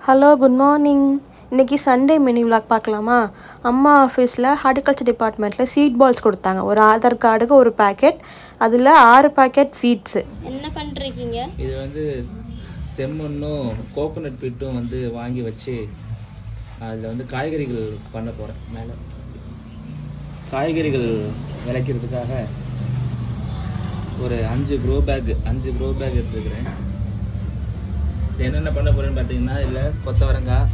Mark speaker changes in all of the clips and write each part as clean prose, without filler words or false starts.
Speaker 1: Hello good morning. இன்றைக்கி Sunday mini vlog பார்க்கலாமா? அம்மா ஆஃபீஸில் ஹார்டிகல்ச்சர் டிபார்ட்மெண்ட்டில் சீட் பால்ஸ் கொடுத்தாங்க. ஒரு ஆதார் கார்டுக்கு ஒரு பேக்கெட், அதில் 6 பேக்கெட் சீட்ஸு.
Speaker 2: என்ன பண்ணுறீங்க?
Speaker 3: இது வந்து செம்மண்ணும் கோகோனட் பிட்டும் வந்து வாங்கி வச்சு அதில் வந்து காய்கறிகள் பண்ண போகிறேன். மேலே காய்கறிகள் விளைக்கிறதுக்காக ஒரு 5 க்ரோ பேக் எடுத்துக்கிறேன். என்னென்ன பண்ண போகிறேன்னு பார்த்தீங்கன்னா, இதில் கொத்தவரங்காய்,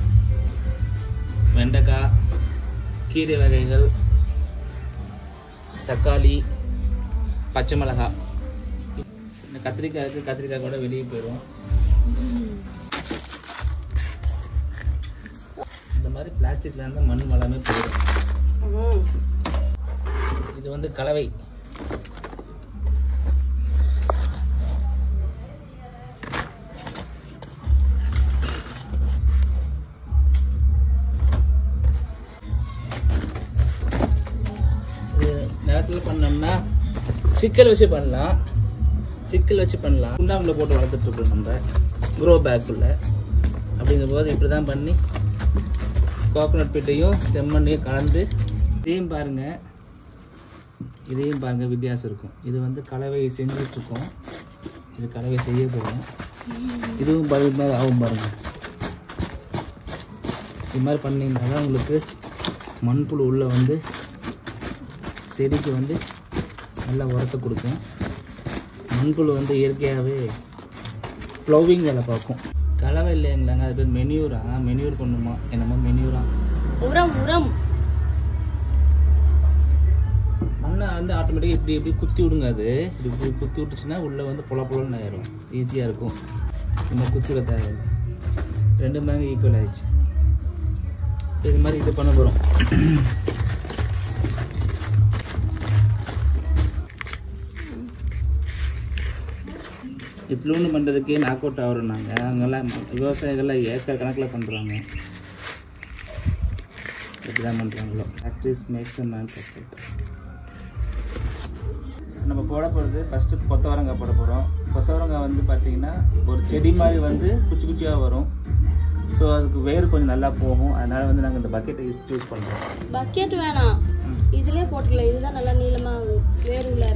Speaker 3: வெண்டைக்காய், கீரை வகைகள், தக்காளி, பச்சை மிளகாய், இந்த கத்திரிக்காய் கூட வெளியே போயிடும். இந்த மாதிரி பிளாஸ்டிக்ல இருந்தால் மண் வளமே போயிடும். இது வந்து கலவை. நேரத்தில் பண்ணோம்னா சிக்கல் வச்சு பண்ணலாம். குண்டாமில் போட்டு வளர்த்துட்டு இருக்கோம் நம்ம க்ரோ பேக்குள்ள. அப்படிங்கும் போது இப்படி தான் பண்ணி கோகோனட் பிட்டையும் செம்மண்ணையும் கலந்து இதையும் பாருங்கள் வித்தியாசம் இருக்கும். இது வந்து கலவை செஞ்சிட்ருக்கோம். இது கலவை செய்ய போகிறோம். இதுவும் பருவ மாதிரி ஆகும் பாருங்கள். இது மாதிரி பண்ணிங்கன்னா தான் உங்களுக்கு மண்புழு உள்ளே வந்து செடிக்கு வந்து நல்லா உரத்தை கொடுக்கும். மண்புழு வந்து இயற்கையாகவே ப்ளோவிங் வேலை பார்க்கும். கலவை இல்லைங்களாங்க, அது பேர் மெனியூர் பண்ணுமா என்னமோ மெனியூரா
Speaker 2: உரம்
Speaker 3: மண்ணை வந்து ஆட்டோமேட்டிக்காக இப்படி குத்தி விடுங்க. அது இப்படி குத்தி விட்டுச்சுன்னா உள்ளே வந்து புலன்னு ஆயிரும். ஈஸியாக இருக்கும். இந்த குத்தி விட தேவையில்லை. 2 மேங்க ஈக்குவல் ஆயிடுச்சு. இது மாதிரி இது பண்ண போகிறோம். இட்லூன்னு பண்ணுறதுக்கே நாக் அவுட் ஆகிறோம். நாங்கள் அங்கெல்லாம் விவசாயிகள்லாம் ஏக்கர் கணக்கில் பண்ணுறாங்க. எப்படி தான் பண்ணுறாங்களோ. Practice makes a man perfect. நம்ம போட போகிறது ஃபஸ்ட்டு கொத்தவரங்காய் போட போகிறோம். கொத்தவரங்காய் வந்து பார்த்திங்கன்னா ஒரு செடி மாதிரி வந்து குச்சியாக வரும். ஸோ அதுக்கு வேர் கொஞ்சம் நல்லா போகும். அதனால் வந்து நாங்கள் இந்த பக்கெட்டை சூஸ் பண்ணுறோம்.
Speaker 2: பக்கெட் வேணாம், இதிலே போட்டுக்கலாம். இதுதான் நல்லா நீளமாக வேர் உள்ள.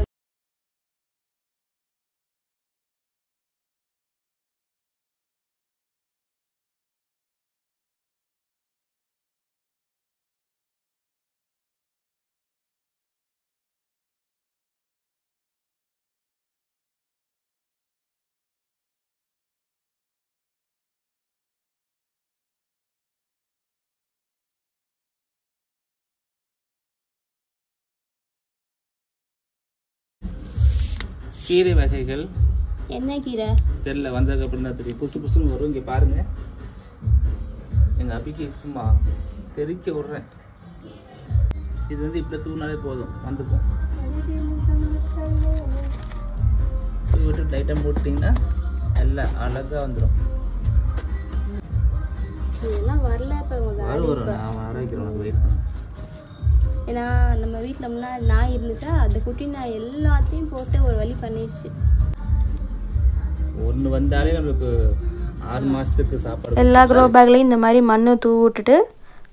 Speaker 3: கீரை வகைகள்
Speaker 2: என்ன கீரை
Speaker 3: தெரியல, வந்ததுக்கப்புறம் தான் தெரியும். புதுசுன்னு வரும். இங்கே பாருங்கள், எங்கள் அபிக்கு சும்மா தெறிக்க விட்றேன். இது வந்து இப்படி தூணாலே போதும், வந்துக்கும். விட்டு லைட்டாக போட்டிங்கன்னா எல்லாம் அழகாக வந்துடும்.
Speaker 2: இதெல்லாம் வரல. இப்போ
Speaker 3: வரும். நான் வர வைக்கிறேன், உனக்கு வெயிட் பண்ண.
Speaker 2: ஏன்னா நம்ம வீட்டில் முன்னாடி நாய் இருந்துச்சா, அந்த குட்டி நாய் எல்லாத்தையும் போட்டு ஒரு வழி பண்ணிடுச்சு.
Speaker 3: ஒன்று வந்தாலே நம்மளுக்கு 6 மாதத்துக்கு சாப்பாடு.
Speaker 1: எல்லா க்ரோ பேக்லேயும் இந்த மாதிரி மண்ணை தூவி விட்டுட்டு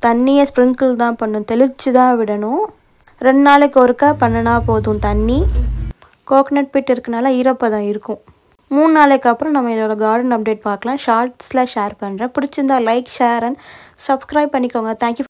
Speaker 1: தண்ணியை ஸ்ப்ரிங்கிள் தான் பண்ணணும், தெளித்து தான் விடணும். 2 நாளைக்கு ஒருக்கா பண்ணினா போதும். தண்ணி கோகோனட் பிட் இருக்கனால ஈரப்பதம் இருக்கும். 3 நாளைக்கு அப்புறம் நம்ம இதோட கார்டன் அப்டேட் பார்க்கலாம். ஷார்ட்ஸில் ஷேர் பண்ணுறேன். பிடிச்சிருந்தா லைக், ஷேர் அண்ட் சப்ஸ்கிரைப் பண்ணிக்கோங்க. தேங்க்யூ.